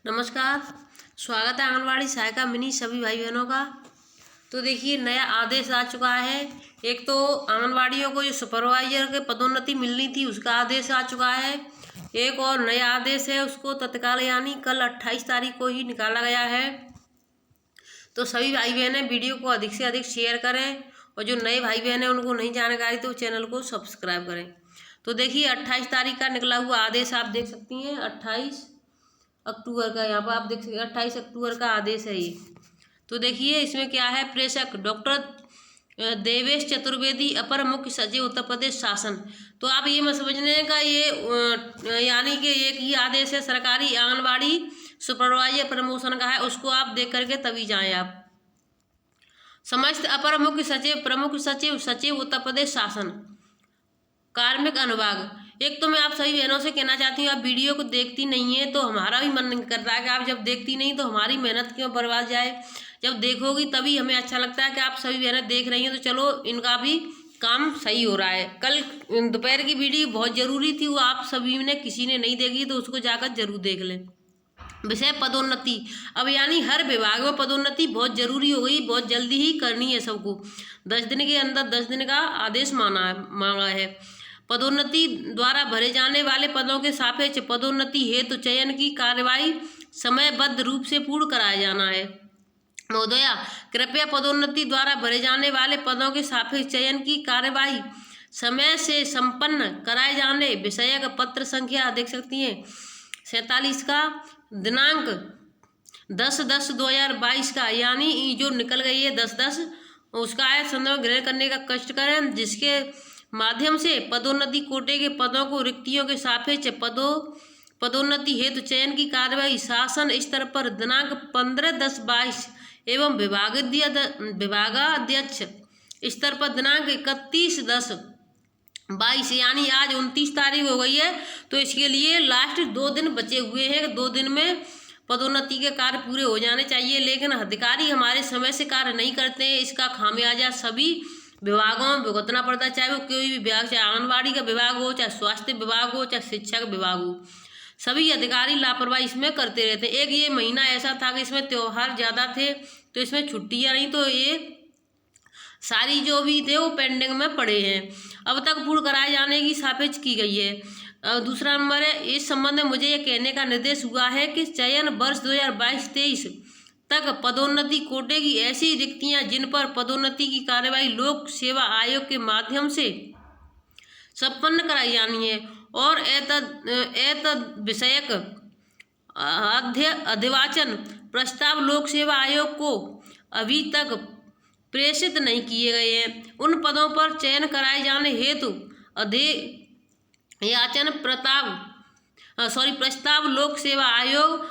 नमस्कार। स्वागत है आंगनवाड़ी सहायिका मिनी सभी भाई बहनों का। तो देखिए, नया आदेश आ चुका है। एक तो आंगनवाड़ियों को जो सुपरवाइजर के पदोन्नति मिलनी थी उसका आदेश आ चुका है। एक और नया आदेश है, उसको तत्काल यानी कल 28 तारीख को ही निकाला गया है। तो सभी भाई बहनें वीडियो को अधिक से अधिक शेयर करें और जो नए भाई बहन हैं उनको नहीं जानकारी तो चैनल को सब्सक्राइब करें। तो देखिए, 28 तारीख का निकला हुआ आदेश आप देख सकती हैं। 28 अक्टूबर का यहाँ पर आप देख सकते हैं, 28 अक्टूबर का आदेश है ये। तो देखिए इसमें क्या है। प्रेषक डॉक्टर देवेश चतुर्वेदी, अपर मुख्य सचिव उत्तर प्रदेश शासन। तो आप ये मत समझने का ये यानी कि एक ही आदेश है सरकारी आंगनबाड़ी सुपरवाइजर प्रमोशन का है, उसको आप देख करके तभी जाएं आप। समस्त अपर मुख्य सचिव, प्रमुख सचिव, सचिव उत्तर प्रदेश शासन, कार्मिक अनुभाग। एक तो मैं आप सभी बहनों से कहना चाहती हूँ, आप वीडियो को देखती नहीं है तो हमारा भी मन नहीं करता है कि आप जब देखती नहीं तो हमारी मेहनत क्यों बर्बाद जाए। जब देखोगी तभी हमें अच्छा लगता है कि आप सभी बहनें देख रही हैं, तो चलो इनका भी काम सही हो रहा है। कल दोपहर की वीडियो बहुत ज़रूरी थी, वो आप सभी ने किसी ने नहीं देखी तो उसको जाकर जरूर देख लें। विषय पदोन्नति। अब यानी हर विभाग में पदोन्नति बहुत जरूरी हो गई, बहुत जल्दी ही करनी है सबको। 10 दिन के अंदर 10 दिन का आदेश मांगा है। पदोन्नति द्वारा भरे जाने वाले पदों के सापेक्ष पदोन्नति हेतु चयन की कार्यवाही समयबद्ध रूप से पूर्ण कराया जाना है। महोदया, कृपया पदोन्नति द्वारा भरे जाने वाले पदों के सापेक्ष चयन की कार्यवाही समय से संपन्न कराए जाने विषयक पत्र संख्या देख सकती हैं 47 का दिनांक 10/10/2022 का, यानी जो निकल गई है 10/10 उसका है संदर्भ ग्रहण करने का कष्ट करें, जिसके माध्यम से पदोन्नति कोटे के पदों को रिक्तियों के सापेक्ष पदोन्नति हेतु चयन की कार्यवाही शासन स्तर पर दिनांक 15/10/22 एवं विभागाध्यक्ष स्तर पर दिनांक 31/10/22 यानी आज 29 तारीख हो गई है। तो इसके लिए लास्ट 2 दिन बचे हुए हैं। 2 दिन में पदोन्नति के कार्य पूरे हो जाने चाहिए, लेकिन अधिकारी हमारे समय से कार्य नहीं करते हैं। इसका खामियाजा सभी विभागों में भुगतना पड़ता है, चाहे वो कोई भी विभाग, चाहे आंगनबाड़ी का विभाग हो, चाहे स्वास्थ्य विभाग हो, चाहे शिक्षा का विभाग हो। सभी अधिकारी लापरवाही इसमें करते रहते हैं। एक ये महीना ऐसा था कि इसमें त्योहार ज़्यादा थे तो इसमें छुट्टियाँ नहीं, तो ये सारी जो भी थे वो पेंडिंग में पड़े हैं, अब तक पूर्ण कराए जाने की सापेक्ष की गई है। दूसरा नंबर है, इस संबंध में मुझे ये कहने का निर्देश हुआ है कि चयन वर्ष 2022-23 तक पदोन्नति कोटे की ऐसी रिक्तियां जिन पर पदोन्नति की कार्यवाही लोक सेवा आयोग के माध्यम से संपन्न कराई जानी है और एतद विषयक अधिवाचन प्रस्ताव लोक सेवा आयोग को अभी तक प्रेषित नहीं किए गए हैं। उन पदों पर चयन कराए जाने हेतु अधियाचन प्रस्ताव लोक सेवा आयोग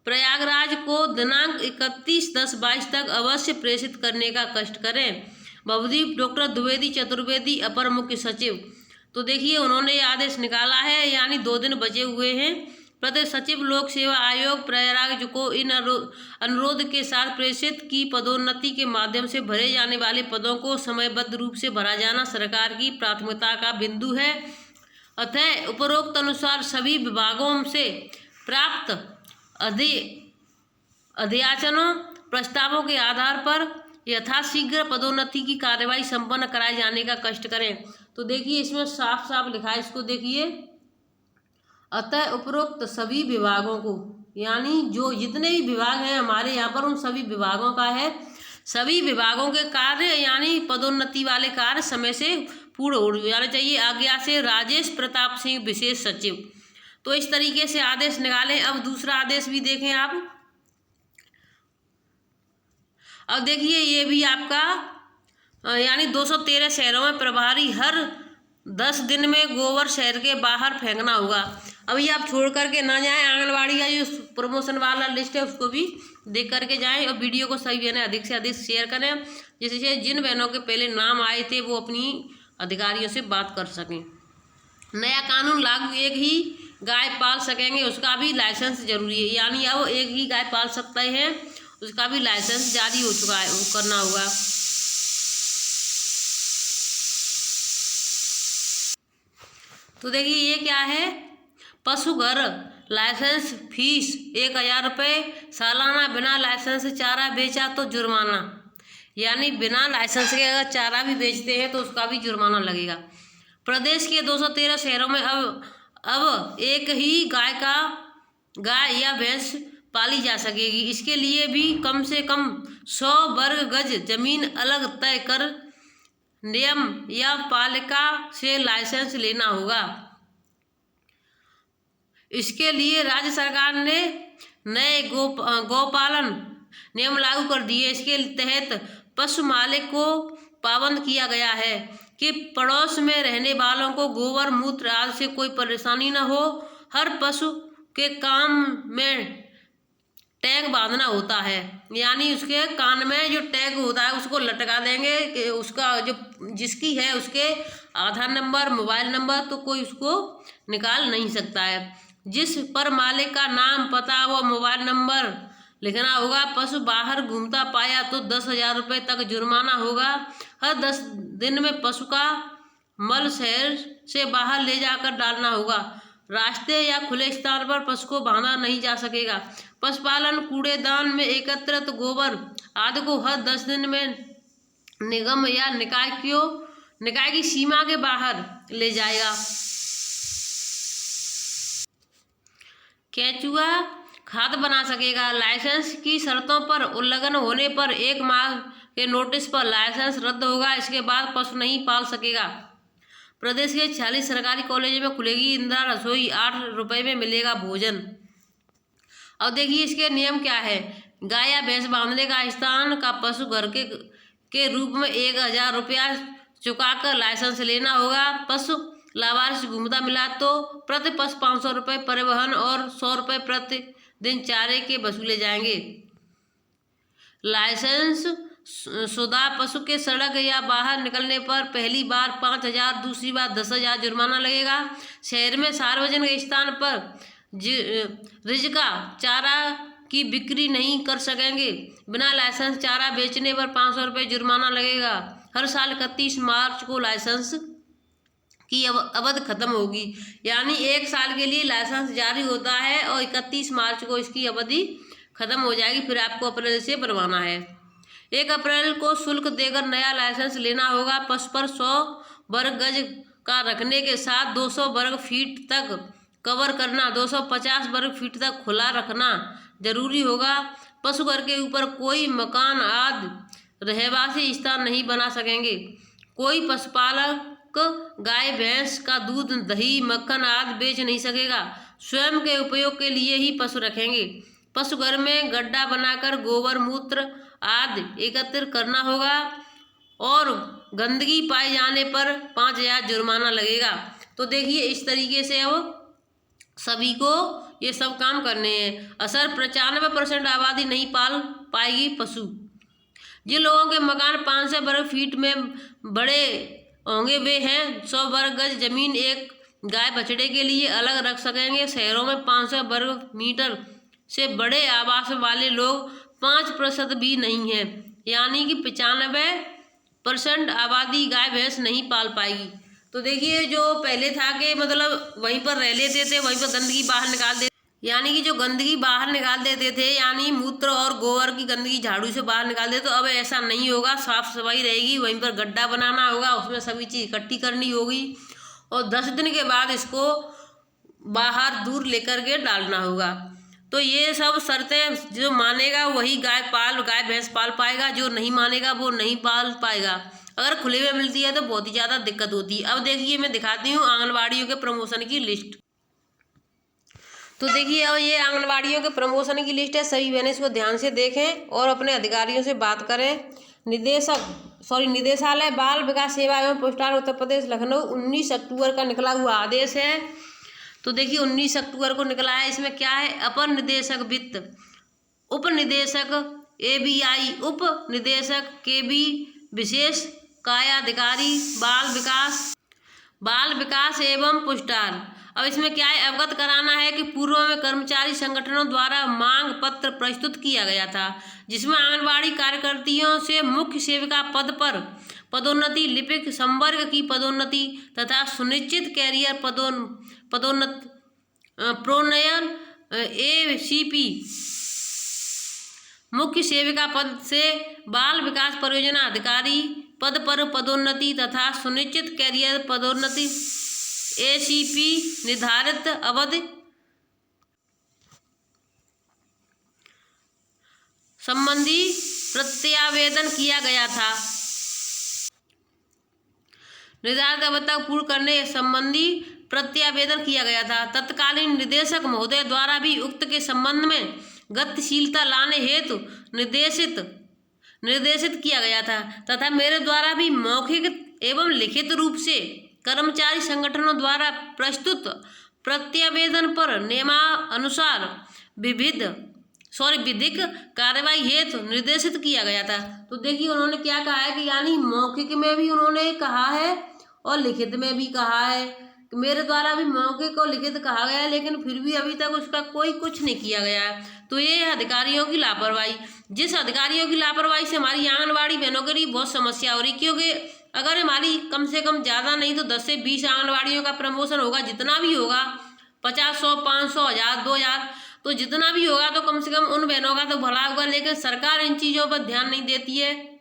प्रयागराज को दिनांक 31/10/22 तक अवश्य प्रेषित करने का कष्ट करें। भवदीप डॉक्टर द्विवेदी चतुर्वेदी, अपर मुख्य सचिव। तो देखिए उन्होंने आदेश निकाला है, यानी 2 दिन बचे हुए हैं। प्रदेश सचिव लोक सेवा आयोग प्रयागराज को इन अनुरोध के साथ प्रेषित की पदोन्नति के माध्यम से भरे जाने वाले पदों को समयबद्ध रूप से भरा जाना सरकार की प्राथमिकता का बिंदु है। अतः उपरोक्त अनुसार सभी विभागों से प्राप्त अधियाचनों प्रस्तावों के आधार पर यथाशीघ्र पदोन्नति की कार्यवाही संपन्न कराए जाने का कष्ट करें। तो देखिए इसमें साफ साफ लिखा है, इसको देखिए। अतः उपरोक्त सभी विभागों को, यानी जो जितने भी विभाग हैं हमारे यहाँ पर उन सभी विभागों का है, सभी विभागों के कार्य यानी पदोन्नति वाले कार्य समय से पूर्ण हो जाने चाहिए। आज्ञा से राजेश प्रताप सिंह, विशेष सचिव। तो इस तरीके से आदेश निकालें। अब दूसरा आदेश भी देखें आप। अब देखिए ये भी आपका यानी 213 शहरों में प्रभारी हर 10 दिन में गोबर शहर के बाहर फेंकना होगा। अभी आप छोड़ करके ना जाएं, आंगनबाड़ी का जो प्रमोशन वाला लिस्ट है उसको भी देख करके जाएं और वीडियो को सभी बहनें अधिक से अधिक शेयर करें, जिससे जिन बहनों के पहले नाम आए थे वो अपनी अधिकारियों से बात कर सकें। नया कानून लागू, एक ही गाय पाल सकेंगे उसका भी लाइसेंस जरूरी है, यानी अब एक ही गाय पाल सकते हैं उसका भी लाइसेंस जारी हो चुका है, वो करना होगा। तो देखिए ये क्या है, पशु घर लाइसेंस फीस 1000 रुपये, सालाना बिना लाइसेंस चारा बेचा तो जुर्माना। यानी बिना लाइसेंस के अगर चारा भी बेचते हैं तो उसका भी जुर्माना लगेगा। प्रदेश के 213 शहरों में अब एक ही गाय या भैंस पाली जा सकेगी। इसके लिए भी कम से कम 100 वर्ग गज जमीन अलग तय कर नियम या पालिका से लाइसेंस लेना होगा। इसके लिए राज्य सरकार ने नए गौपालन नियम लागू कर दिए। इसके तहत पशु मालिक को पाबंद किया गया है कि पड़ोस में रहने वालों को गोबर मूत्र आदि से कोई परेशानी न हो। हर पशु के काम में टैग बांधना होता है, यानी उसके कान में जो टैग होता है उसको लटका देंगे कि उसका जो जिसकी है उसके आधार नंबर, मोबाइल नंबर, तो कोई उसको निकाल नहीं सकता है। जिस पर मालिक का नाम, पता व मोबाइल नंबर लिखना होगा। पशु बाहर घूमता पाया तो 10,000 रुपये तक जुर्माना होगा। हर 10 दिन में पशु का मल शहर से बाहर ले जाकर डालना होगा। रास्ते या खुले स्थान पर पशु को बांधा नहीं जा सकेगा। पशुपालन कूड़ेदान में एकत्रित गोबर आदि को हर 10 दिन में निगम या निकाय की सीमा के बाहर ले जाएगा। केंचुआ खाद बना सकेगा। लाइसेंस की शर्तों पर उल्लंघन होने पर 1 माह के नोटिस पर लाइसेंस रद्द होगा। इसके बाद पशु नहीं पाल सकेगा। प्रदेश के 46 सरकारी कॉलेजों में खुलेगी इंदिरा रसोई। 8 रुपये में मिलेगा भोजन। अब देखिए इसके नियम क्या है। गाय या भैंस बांधने का स्थान का पशु घर के रूप में 1000 रुपया चुकाकर लाइसेंस लेना होगा। पशु लावारिस घूमता मिला तो प्रति पशु 500 रुपये परिवहन और 100 रुपये प्रति दिन चारे के वसूले जाएंगे। लाइसेंस शुदा पशु के सड़क या बाहर निकलने पर पहली बार 5,000, दूसरी बार 10,000 जुर्माना लगेगा। शहर में सार्वजनिक स्थान पर रिजका चारा की बिक्री नहीं कर सकेंगे। बिना लाइसेंस चारा बेचने पर 500 रुपये जुर्माना लगेगा। हर साल 31 मार्च को लाइसेंस की अवधि खत्म होगी। यानी 1 साल के लिए लाइसेंस जारी होता है और 31 मार्च को इसकी अवधि खत्म हो जाएगी। फिर आपको अप्रैल से बनवाना है। 1 अप्रैल को शुल्क देकर नया लाइसेंस लेना होगा। पशु पर 100 वर्ग गज का रखने के साथ 200 वर्ग फीट तक कवर करना, 250 वर्ग फीट तक खुला रखना जरूरी होगा। पशु घर के ऊपर कोई मकान आदि रहवासी स्थान नहीं बना सकेंगे। कोई पशुपालक गाय भैंस का दूध, दही, मक्खन आदि बेच नहीं सकेगा। स्वयं के उपयोग के लिए ही पशु रखेंगे। पशु घर में गड्ढा बनाकर गोबर मूत्र आदि एकत्रित करना होगा और गंदगी पाए जाने पर 5,000 जुर्माना लगेगा। तो देखिए इस तरीके से अब सभी को ये सब काम करने हैं। असर 95% आबादी नहीं पाल पाएगी पशु। जिन लोगों के मकान 500 वर्ग फीट में बड़े होंगे वे हैं 100 वर्ग गज जमीन एक गाय बछड़े के लिए अलग रख सकेंगे। शहरों में 500 वर्ग मीटर से बड़े आवास वाले लोग 5% भी नहीं है, यानी कि 95% आबादी गाय भैंस नहीं पाल पाएगी। तो देखिए जो पहले था कि मतलब वहीं पर रह लेते थे, वहीं पर गंदगी बाहर निकाल देते, यानी कि जो गंदगी बाहर निकाल देते थे, यानी मूत्र और गोबर की गंदगी झाड़ू से बाहर निकाल देते, तो अब ऐसा नहीं होगा। साफ सफाई रहेगी। वहीं पर गड्ढा बनाना होगा, उसमें सभी चीज़ इकट्ठी करनी होगी और 10 दिन के बाद इसको बाहर दूर लेकर के डालना होगा। तो ये सब शर्तें जो मानेगा वही गाय भैंस पाल पाएगा, जो नहीं मानेगा वो नहीं पाल पाएगा। अगर खुले में मिलती है तो बहुत ही ज़्यादा दिक्कत होती है। अब देखिए मैं दिखाती हूँ आंगनबाड़ियों के प्रमोशन की लिस्ट। तो देखिए अब ये आंगनबाड़ियों के प्रमोशन की लिस्ट है। सभी बहनें इसको ध्यान से देखें और अपने अधिकारियों से बात करें। निदेशालय बाल विकास सेवा एवं पोस्टाल उत्तर प्रदेश लखनऊ 19 अक्टूबर का निकला हुआ आदेश है। तो देखिए 19 अक्टूबर को निकला है। इसमें क्या है, अपर निदेशक वित्त, उप निदेशक ABI, उप निदेशक KB, विशेष कार्याधिकारी बाल विकास एवं पोस्टाल। अब इसमें क्या है, अवगत कराना है कि पूर्व में कर्मचारी संगठनों द्वारा मांग पत्र प्रस्तुत किया गया था, जिसमें आंगनबाड़ी कार्यकर्तियों से मुख्य सेविका पद पर पदोन्नति, लिपिक संवर्ग की पदोन्नति तथा सुनिश्चित कैरियर पदोन्नति प्रोन्नयन ACP मुख्य सेविका पद से बाल विकास परियोजना अधिकारी पद पर पदोन्नति तथा सुनिश्चित कैरियर पदोन्नति ACP निर्धारित अवधि संबंधी प्रत्यावेदन किया गया था। निर्धारित अवधि तक पूर्ण करने संबंधी प्रत्यावेदन किया गया था। तत्कालीन निदेशक महोदय द्वारा भी उक्त के संबंध में गतिशीलता लाने हेतु निर्देशित किया गया था तथा मेरे द्वारा भी मौखिक एवं लिखित रूप से कर्मचारी संगठनों द्वारा प्रस्तुत प्रत्यावेदन पर नियमानुसार विधिक कार्रवाई हेतु निर्देशित किया गया था। तो देखिए उन्होंने क्या कहा है कि यानी मौखिक में भी उन्होंने कहा है और लिखित में भी कहा है कि मेरे द्वारा भी मौखिक और लिखित कहा गया है, लेकिन फिर भी अभी तक उसका कोई कुछ नहीं किया गया है। तो ये अधिकारियों की लापरवाही, जिस अधिकारियों की लापरवाही से हमारी आंगनबाड़ी बहनों के लिए बहुत समस्या हो रही, क्योंकि अगर हमारी कम से कम ज़्यादा नहीं तो 10 से 20 आंगनबाड़ियों का प्रमोशन होगा, जितना भी होगा 50, 100, 500, 1000, 2000, तो जितना भी होगा तो कम से कम उन बहनों का तो भला होगा। लेकिन सरकार इन चीज़ों पर ध्यान नहीं देती है।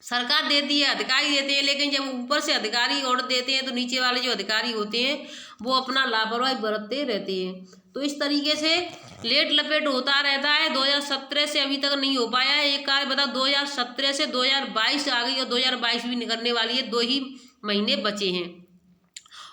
सरकार देती है, अधिकारी देते हैं, लेकिन जब ऊपर से अधिकारी ऑर्डर देते हैं तो नीचे वाले जो अधिकारी होते हैं वो अपना लापरवाही बरतते रहते हैं। तो इस तरीके से लेट लपेट होता रहता है। 2017 से अभी तक नहीं हो पाया है ये कार्य। बताओ 2017 से 2022 आ गई और 2022 भी निकलने वाली है, 2 ही महीने बचे हैं।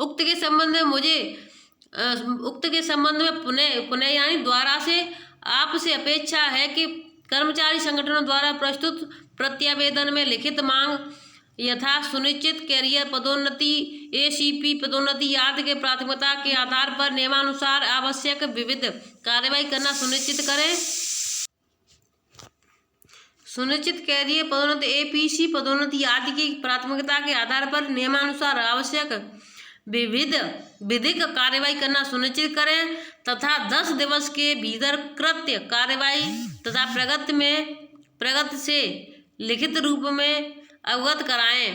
उक्त के संबंध में पुनः यानी द्वारा से आपसे अपेक्षा है कि कर्मचारी संगठनों द्वारा प्रस्तुत प्रत्यावेदन में लिखित मांग यथा सुनिश्चित कैरियर पदोन्नति ACP पदोन्नति आदि के प्राथमिकता के आधार पर नियमानुसार आवश्यक विविध कार्रवाई करना सुनिश्चित करें। सुनिश्चित कैरियर पदोन्नति APC पदोन्नति आदि की प्राथमिकता के आधार पर नियमानुसार आवश्यक विधिक कार्रवाई करना सुनिश्चित करें तथा 10 दिवस के भीतर कृत्य कार्रवाई तथा प्रगति से लिखित रूप में अवगत कराएं।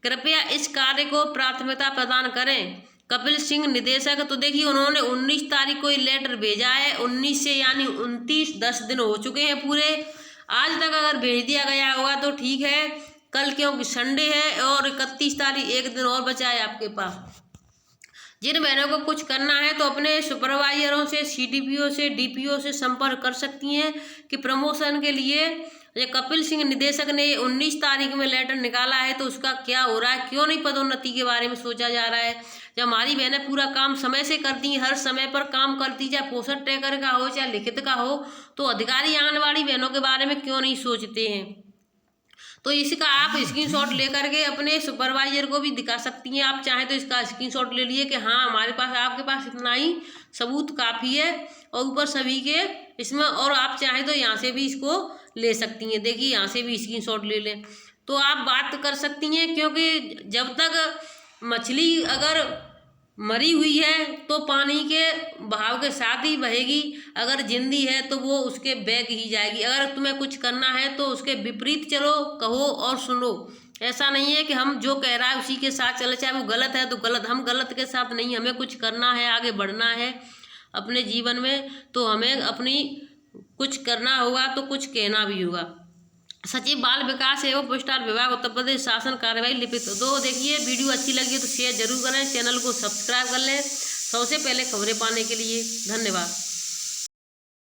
कृपया इस कार्य को प्राथमिकता प्रदान करें। कपिल सिंह निदेशक। तो देखिए उन्होंने 19 तारीख को ये लेटर भेजा है, 19 से यानी 29, 10 दिन हो चुके हैं पूरे। आज तक अगर भेज दिया गया होगा तो ठीक है, कल क्योंकि संडे है और 31 तारीख, 1 दिन और बचा है आपके पास। जिन बहनों को कुछ करना है तो अपने सुपरवाइजरों से, CDPO से, DPO से संपर्क कर सकती हैं कि प्रमोशन के लिए ये कपिल सिंह निदेशक ने 19 तारीख में लेटर निकाला है तो उसका क्या हो रहा है, क्यों नहीं पदोन्नति के बारे में सोचा जा रहा है। जब हमारी बहनें पूरा काम समय से करती हैं, हर समय पर काम करती, चाहे पोषण ट्रैकर का हो चाहे लिखित का हो, तो अधिकारी आंगनबाड़ी बहनों के बारे में क्यों नहीं सोचते हैं। तो इसका आप स्क्रीनशॉट लेकर के अपने सुपरवाइजर को भी दिखा सकती हैं। आप चाहें तो इसका स्क्रीनशॉट ले लिए कि हाँ हमारे पास, आपके पास इतना ही सबूत काफ़ी है और ऊपर सभी के इसमें, और आप चाहें तो यहाँ से भी इसको ले सकती हैं। देखिए यहाँ से भी स्क्रीनशॉट ले लें तो आप बात कर सकती हैं, क्योंकि जब तक मछली अगर मरी हुई है तो पानी के बहाव के साथ ही बहेगी, अगर जिंदी है तो वो उसके बैग ही जाएगी। अगर तुम्हें कुछ करना है तो उसके विपरीत चलो, कहो और सुनो। ऐसा नहीं है कि हम जो कह रहा है उसी के साथ चले, चाहे वो गलत है तो गलत, हम गलत के साथ नहीं। हमें कुछ करना है, आगे बढ़ना है अपने जीवन में, तो हमें अपनी कुछ करना होगा तो कुछ कहना भी होगा। सचिव बाल विकास एवं पोस्टाल विभाग उत्तर प्रदेश शासन कार्यवाही लिपित। तो देखिए वीडियो अच्छी लगी तो शेयर जरूर करें, चैनल को सब्सक्राइब कर लें सबसे पहले खबरें पाने के लिए। धन्यवाद।